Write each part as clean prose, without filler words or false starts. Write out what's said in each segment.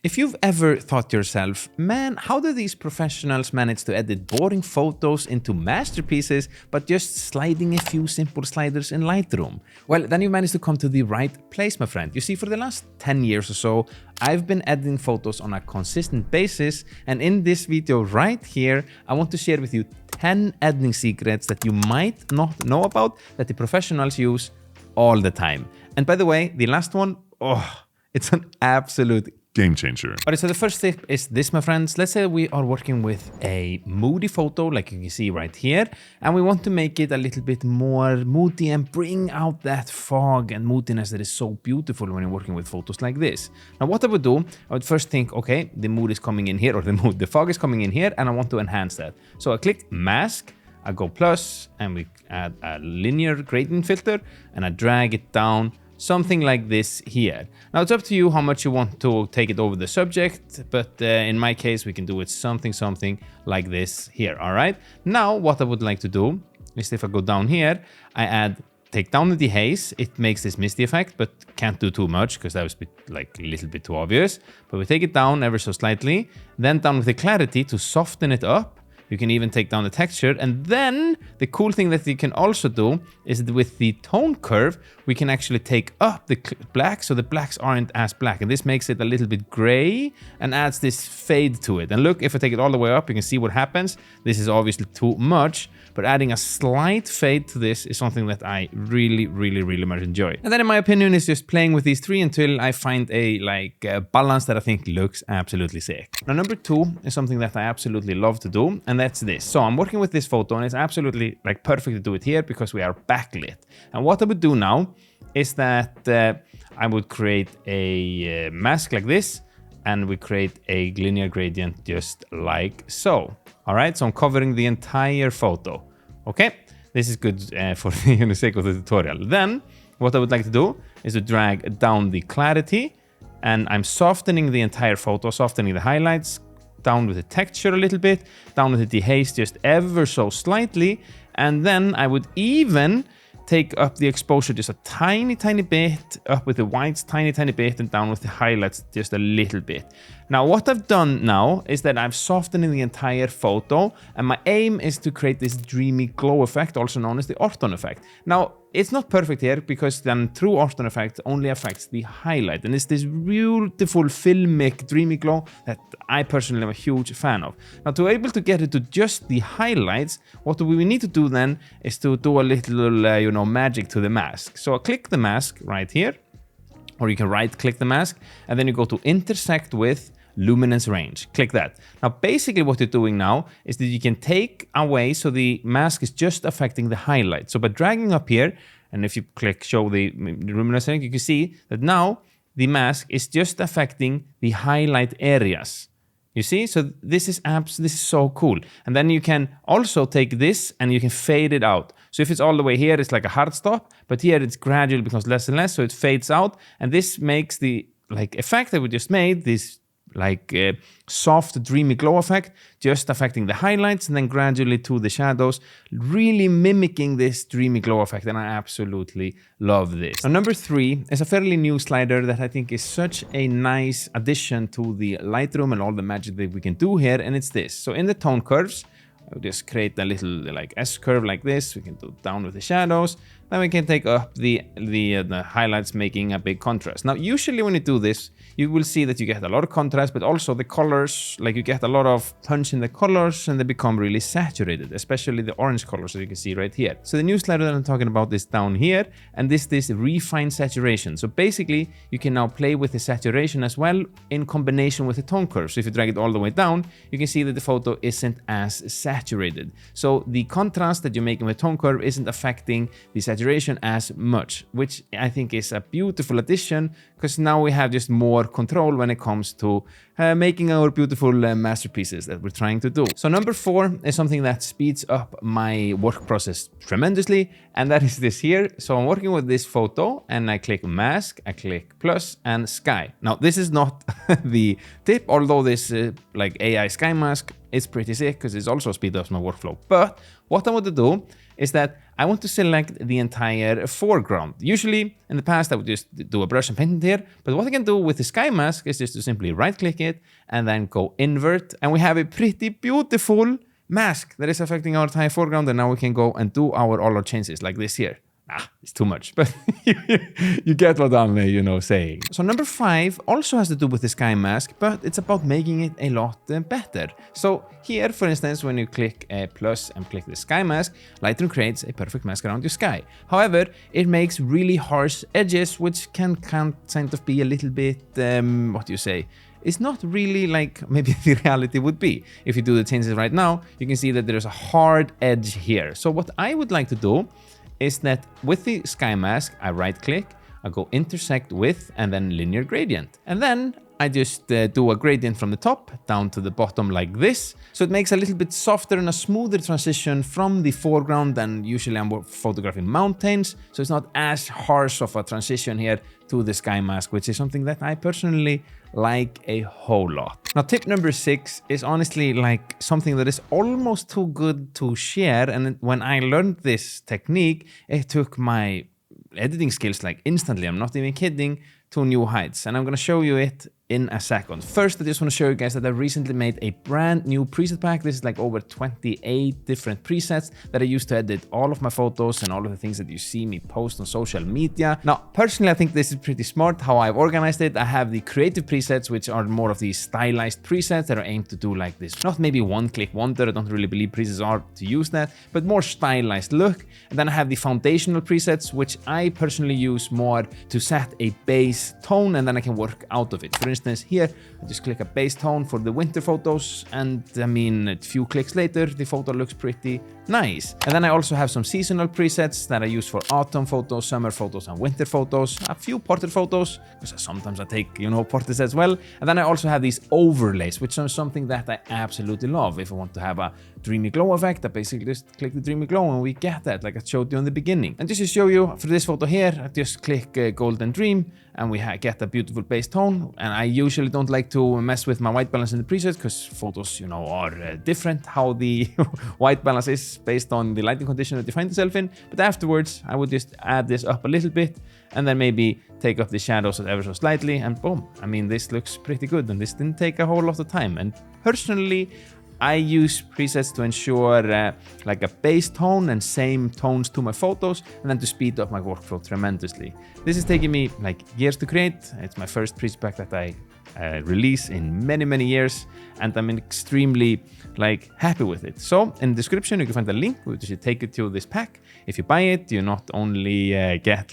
If you've ever thought to yourself, man, how do these professionals manage to edit boring photos into masterpieces but just sliding a few simple sliders in Lightroom? Well, then you managed to come to the right place, my friend. You see, for the last 10 years or so, I've been editing photos on a consistent basis, and in this video right here, I want to share with you 10 editing secrets that you might not know about that the professionals use all the time. And by the way, the last one, it's an absolute game changer. Alright, so the first tip is this, my friends. Let's say we are working with a moody photo, like you can see right here, and we want to make it a little bit more moody and bring out that fog and moodiness that is so beautiful when you're working with photos like this. Now, what I would do, I would first think, okay, the mood is coming in here, or the fog is coming in here, and I want to enhance that. So I click mask, I go plus, and we add a linear gradient filter, and I drag it down. Something like this here. Now it's up to you how much you want to take it over the subject, but in my case we can do it something like this here. All right. Now what I would like to do is, if I go down here, I take down the dehaze. It makes this misty effect, but can't do too much because that was like a little bit too obvious. But we take it down ever so slightly, then down with the clarity to soften it up. You can even take down the texture, and then the cool thing that you can also do is that with the tone curve, we can actually take up the black, so the blacks aren't as black, and this makes it a little bit gray and adds this fade to it. And look, if I take it all the way up, you can see what happens. This is obviously too much, but adding a slight fade to this is something that I really much enjoy. And then in my opinion is just playing with these three until I find a balance that I think looks absolutely sick. Now number two is something that I absolutely love to do, and that's this. So I'm working with this photo, and it's absolutely perfect to do it here because we are backlit. And what I would do now is that I would create a mask like this, and we create a linear gradient just like so. All right, so I'm covering the entire photo. Okay, this is good for the sake of the tutorial. Then what I would like to do is to drag down the clarity, and I'm softening the entire photo, softening the highlights, down with the texture a little bit, down with the dehaze just ever so slightly, and then I would even take up the exposure just a tiny bit, up with the whites tiny bit, and down with the highlights just a little bit. Now what I've done now is that I've softened the entire photo, and my aim is to create this dreamy glow effect, also known as the orton effect. Now it's not perfect here because then true orton effect only affects the highlight, and it's this beautiful filmic dreamy glow that I personally am a huge fan of. Now to be able to get it to just the highlights, what we need to do then is to do a little magic to the mask. So I click the mask right here, or you can right click the mask, and then you go to intersect with luminance range. Click that. Now basically what you're doing now is that you can take away, so the mask is just affecting the highlight. So by dragging up here, and if you click show the luminance range, you can see that now the mask is just affecting the highlight areas. You see, so this is so cool. And then you can also take this and you can fade it out. So if it's all the way here, it's like a hard stop, but here it's gradually becomes less and less, so it fades out, and this makes the effect that we just made, this soft dreamy glow effect, just affecting the highlights and then gradually to the shadows, really mimicking this dreamy glow effect, and I absolutely love this. Now number three is a fairly new slider that I think is such a nice addition to the Lightroom and all the magic that we can do here, and it's this. So in the tone curves, I'll just create a little S curve like this. We can do down with the shadows. Then we can take up the highlights, making a big contrast. Now, usually when you do this, you will see that you get a lot of contrast, but also the colors, you get a lot of punch in the colors, and they become really saturated, especially the orange colors that you can see right here. So the new slider that I'm talking about is down here, and this refined saturation. So basically, you can now play with the saturation as well in combination with the tone curve. So if you drag it all the way down, you can see that the photo isn't as saturated. So the contrast that you're making with tone curve isn't affecting the saturation as much, which I think is a beautiful addition, because now we have just more control when it comes to making our beautiful masterpieces that we're trying to do. So number four is something that speeds up my work process tremendously, and that is this here. So I'm working with this photo, and I click mask, I click plus, and sky. Now this is not the tip, although this AI sky mask is pretty sick because it also speeds up my workflow. But what I want to do is that I want to select the entire foreground. Usually, in the past, I would just do a brush and paint it here. But what I can do with the sky mask is just to simply right-click it and then go invert. And we have a pretty beautiful mask that is affecting our entire foreground. And now we can go and do all our changes like this here. It's too much, but you get what I'm, saying. So number 5 also has to do with the sky mask, but it's about making it a lot better. So here, for instance, when you click plus and click the sky mask, Lightroom creates a perfect mask around your sky. However, it makes really harsh edges, which can kind of be a little bit, it's not really like maybe the reality would be. If you do the changes right now, you can see that there's a hard edge here. So what I would like to do is that with the sky mask, I right click, I go intersect with, and then linear gradient. And then I just do a gradient from the top down to the bottom like this. So it makes a little bit softer and a smoother transition from the foreground than usually I'm photographing mountains. So it's not as harsh of a transition here to the sky mask, which is something that I personally like a whole lot. Now, tip number 6 is honestly like something that is almost too good to share. And when I learned this technique, it took my editing skills like instantly, I'm not even kidding, to new heights. And I'm gonna show you it in a second. First, I just want to show you guys that I recently made a brand new preset pack. This is like over 28 different presets that I use to edit all of my photos and all of the things that you see me post on social media. Now, personally, I think this is pretty smart how I've organized it. I have the creative presets, which are more of these stylized presets that are aimed to do like this. Not maybe one-click wonder. I don't really believe presets are to use that, but more stylized look. And then I have the foundational presets, which I personally use more to set a base tone, and then I can work out of it. For instance, here, I just click a base tone for the winter photos, and I mean, a few clicks later, the photo looks pretty nice. And then I also have some seasonal presets that I use for autumn photos, summer photos, and winter photos. A few portrait photos, because sometimes I take, portraits as well. And then I also have these overlays, which are something that I absolutely love. If I want to have a dreamy glow effect, I basically just click the dreamy glow and we get that, like I showed you in the beginning. And just to show you, for this photo here, I just click Golden Dream, and we get a beautiful base tone. And I usually don't like to mess with my white balance in the presets, because photos, are different how the white balance is based on the lighting condition that you find yourself in. But afterwards, I would just add this up a little bit, and then maybe take up the shadows ever so slightly, and boom. I mean, this looks pretty good, and this didn't take a whole lot of time. And personally, I use presets to ensure like a base tone and same tones to my photos, and then to speed up my workflow tremendously. This is taking me like years to create. It's my first preset pack that I release in many years, and I'm extremely happy with it. So in the description you can find a link which should take you to this pack. If you buy it, you not only get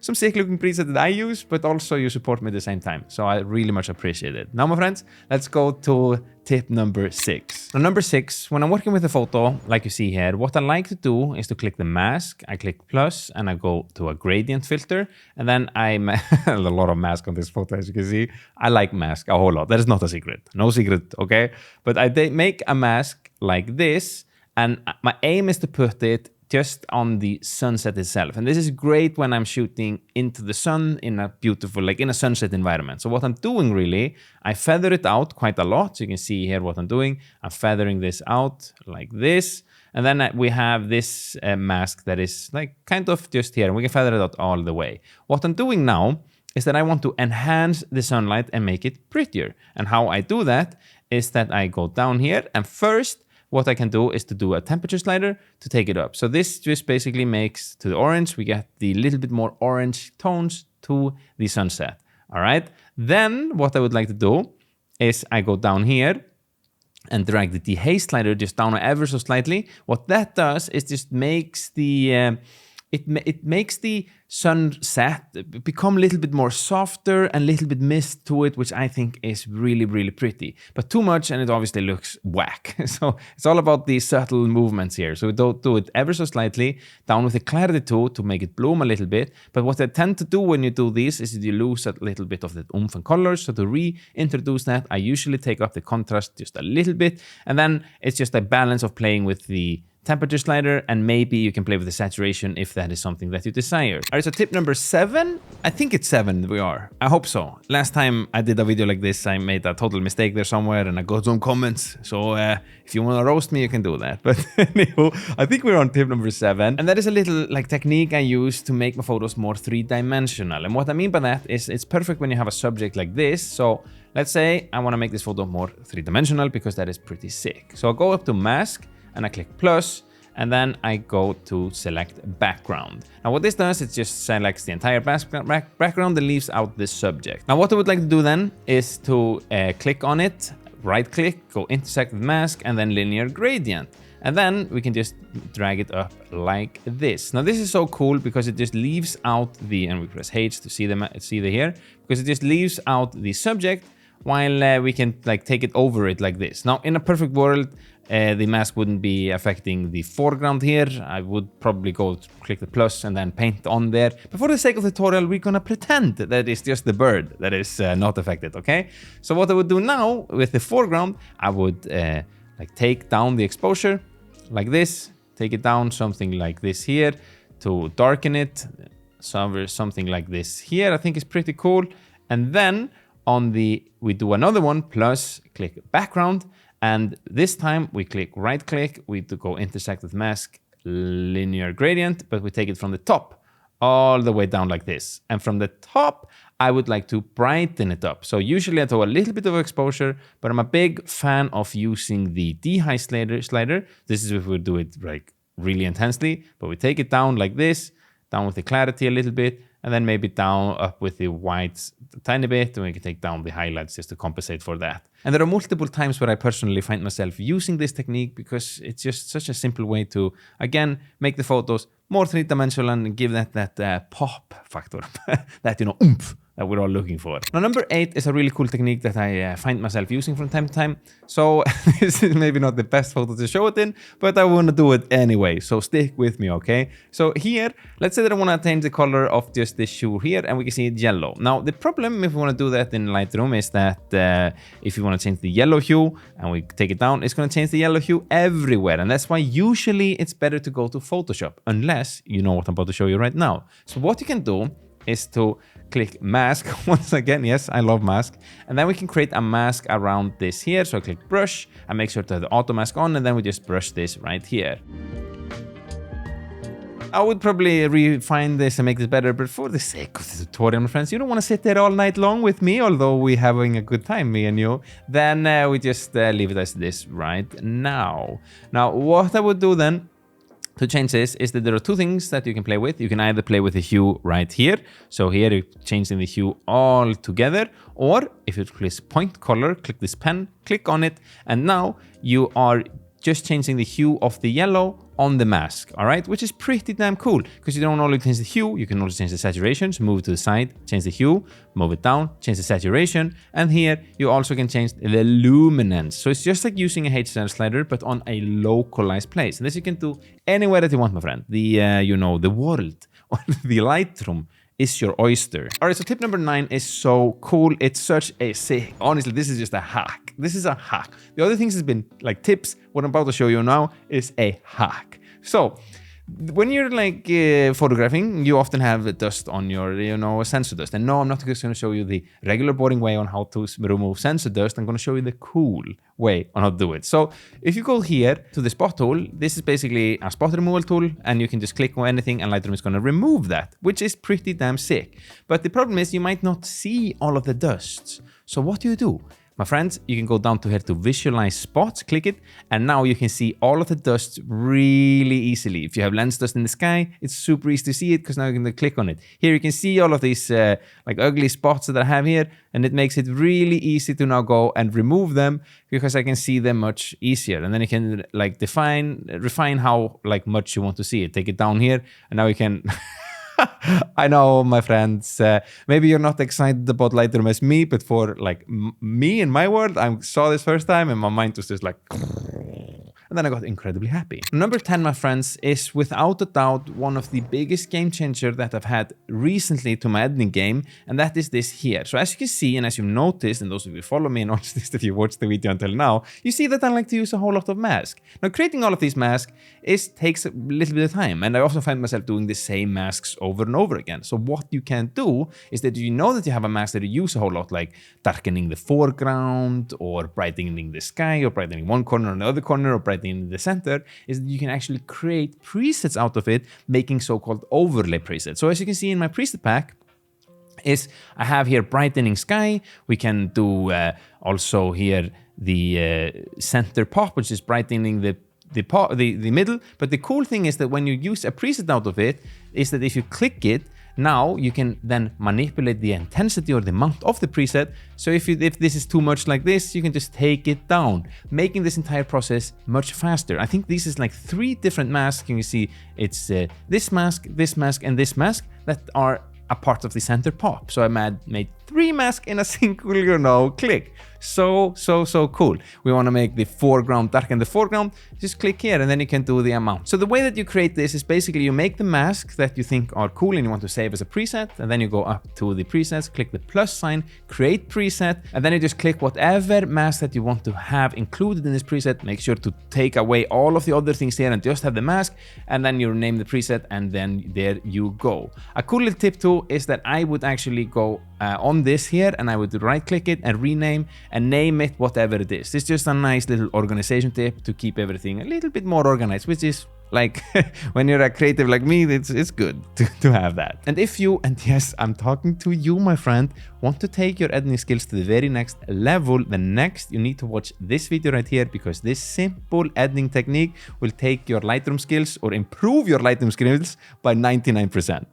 some sick looking presets that I use, but also you support me at the same time. So I really much appreciate it. Now, my friends, let's go to tip number 6. Now, number 6, when I'm working with a photo, like you see here, what I like to do is to click the mask. I click plus and I go to a gradient filter, and then I'm a lot of mask on this photo, as you can see. I like mask a whole lot. That is not a secret. No secret, okay? But I make a mask like this, and my aim is to put it just on the sunset itself. And this is great when I'm shooting into the sun in a beautiful, in a sunset environment. So what I'm doing really, I feather it out quite a lot. So you can see here what I'm doing. I'm feathering this out like this. And then we have this mask that is kind of just here. And we can feather it out all the way. What I'm doing now is that I want to enhance the sunlight and make it prettier. And how I do that is that I go down here, and first, what I can do is to do a temperature slider to take it up. So this just basically makes to the orange, we get the little bit more orange tones to the sunset. All right. Then what I would like to do is I go down here and drag the dehaze slider just down ever so slightly. What that does is just makes the it makes the sunset become a little bit more softer and a little bit mist to it, which I think is really pretty. But too much and it obviously looks whack. So it's all about the subtle movements here. So we do it ever so slightly, down with the clarity tool to make it bloom a little bit. But what I tend to do when you do this is you lose a little bit of the oomph and color. So to reintroduce that, I usually take up the contrast just a little bit. And then it's just a balance of playing with the temperature slider, and maybe you can play with the saturation if that is something that you desire. All right, so tip number 7, I think it's 7 we are. I hope so. Last time I did a video like this, I made a total mistake there somewhere and I got some comments. So if you want to roast me, you can do that. But anyhow, I think we're on tip number 7. And that is a little like technique I use to make my photos more 3-dimensional. And what I mean by that is it's perfect when you have a subject like this. So let's say I want to make this photo more 3-dimensional because that is pretty sick. So I'll go up to mask and I click plus, and then I go to select background. Now what this does, it just selects the entire background and leaves out the subject. Now what I would like to do then is to click on it, right click, go intersect with mask, and then linear gradient. And then we can just drag it up like this. Now this is so cool because it just leaves out the, and we press H to see the here, because it just leaves out the subject while we can like take it over it like this. Now in a perfect world, the mask wouldn't be affecting the foreground here. I would probably go click the plus and then paint on there. But for the sake of the tutorial, we're gonna pretend that it's just the bird that is not affected, okay? So what I would do now with the foreground, I would like take down the exposure like this, take it down something like this here to darken it, something like this here. I think is pretty cool. And then we do another one, plus click background. And this time we click right click, we go intersect with mask, linear gradient, but we take it from the top all the way down like this. And from the top, I would like to brighten it up. So usually I do a little bit of exposure, but I'm a big fan of using the D-high slider. This is if we do it like really intensely, but we take it down like this, down with the clarity a little bit, and then maybe down up with the whites a tiny bit, and we can take down the highlights just to compensate for that. And there are multiple times where I personally find myself using this technique because it's just such a simple way to, again, make the photos more 3-dimensional and give that pop factor, that, you know, oomph that we're all looking for. Now, number 8 is a really cool technique that I find myself using from time to time. So this is maybe not the best photo to show it in, but I want to do it anyway. So stick with me, okay? So here, let's say that I want to change the color of just this shoe here, and we can see it yellow. Now, the problem if we want to do that in Lightroom is that if you want to change the yellow hue and we take it down, it's going to change the yellow hue everywhere. And that's why usually it's better to go to Photoshop, unless you know what I'm about to show you right now. So what you can do is to click mask once again. Yes, I love mask. And then we can create a mask around this here. So I click brush and make sure to have the auto mask on, and then we just brush this right here. I would probably refine this and make this better, but for the sake of the tutorial, my friends, you don't want to sit there all night long with me, although we're having a good time, me and you, then we just leave it as this right now. Now, what I would do then to change this is that there are two things that you can play with. You can either play with the hue right here. So here you're changing the hue all together. Or if you click point color, click this pen, click on it. And now you are just changing the hue of the yellow on the mask, all right? Which is pretty damn cool because you don't only change the hue, you can also change the saturation. So move it to the side, change the hue, move it down, change the saturation. And here you also can change the luminance. So it's just like using a HDR slider, but on a localized place. And this you can do anywhere that you want, my friend. The, you know, the world or the Lightroom is your oyster. All right, so tip number 9 is so cool. It's such a sick, honestly, this is just a hack. This is a hack. The other things has been like tips. What I'm about to show you now is a hack. So when you're like photographing, you often have dust on your, you know, sensor dust. And no, I'm not just going to show you the regular boring way on how to remove sensor dust. I'm going to show you the cool way on how to do it. So if you go here to the spot tool, this is basically a spot removal tool, and you can just click on anything and Lightroom is going to remove that, which is pretty damn sick. But the problem is you might not see all of the dusts. So what do? My friends, you can go down to here to visualize spots, click it, and now you can see all of the dust really easily. If you have lens dust in the sky, it's super easy to see it because now you can click on it. Here you can see all of these like ugly spots that I have here, and it makes it really easy to now go and remove them because I can see them much easier. And then you can like refine how like much you want to see it. Take it down here, and now you can... I know, my friends, maybe you're not excited about Lightroom as me, but for like me in my world, I saw this first time and my mind was just like... And then I got incredibly happy. Number 10, my friends, is without a doubt one of the biggest game changers that I've had recently to my editing game, and that is this here. So as you can see, and as you've noticed, and those of you who follow me and noticed this if you watched the video until now, you see that I like to use a whole lot of masks. Now, creating all of these masks takes a little bit of time. And I also find myself doing the same masks over and over again. So what you can do is that you know that you have a mask that you use a whole lot, like darkening the foreground or brightening the sky or brightening one corner or another corner or brightening the center, is that you can actually create presets out of it, making so-called overlay presets. So as you can see in my preset pack, I have here brightening sky. We can do also here the center pop, which is brightening the middle. But the cool thing is that when you use a preset out of it, is that if you click it, now you can then manipulate the intensity or the amount of the preset. So if this is too much like this, you can just take it down, making this entire process much faster. I think this is like 3 different masks. You can see it's this mask, and this mask that are a part of the center pop. So I made 3 masks in a single, click. So cool. We want to make the foreground darken the foreground. Just click here and then you can do the amount. So the way that you create this is basically you make the mask that you think are cool and you want to save as a preset, and then you go up to the presets, click the plus sign, create preset, and then you just click whatever mask that you want to have included in this preset. Make sure to take away all of the other things here and just have the mask, and then you name the preset, and then there you go. A cool little tip too is that I would actually go on this here and I would right click it and rename and name it whatever it is. It's just a nice little organization tip to keep everything a little bit more organized, which is like when you're a creative like me, it's good to have that. And if you, and yes, I'm talking to you, my friend, want to take your editing skills to the very next level, then next you need to watch this video right here, because this simple editing technique will take your Lightroom skills or improve your Lightroom skills by 99%.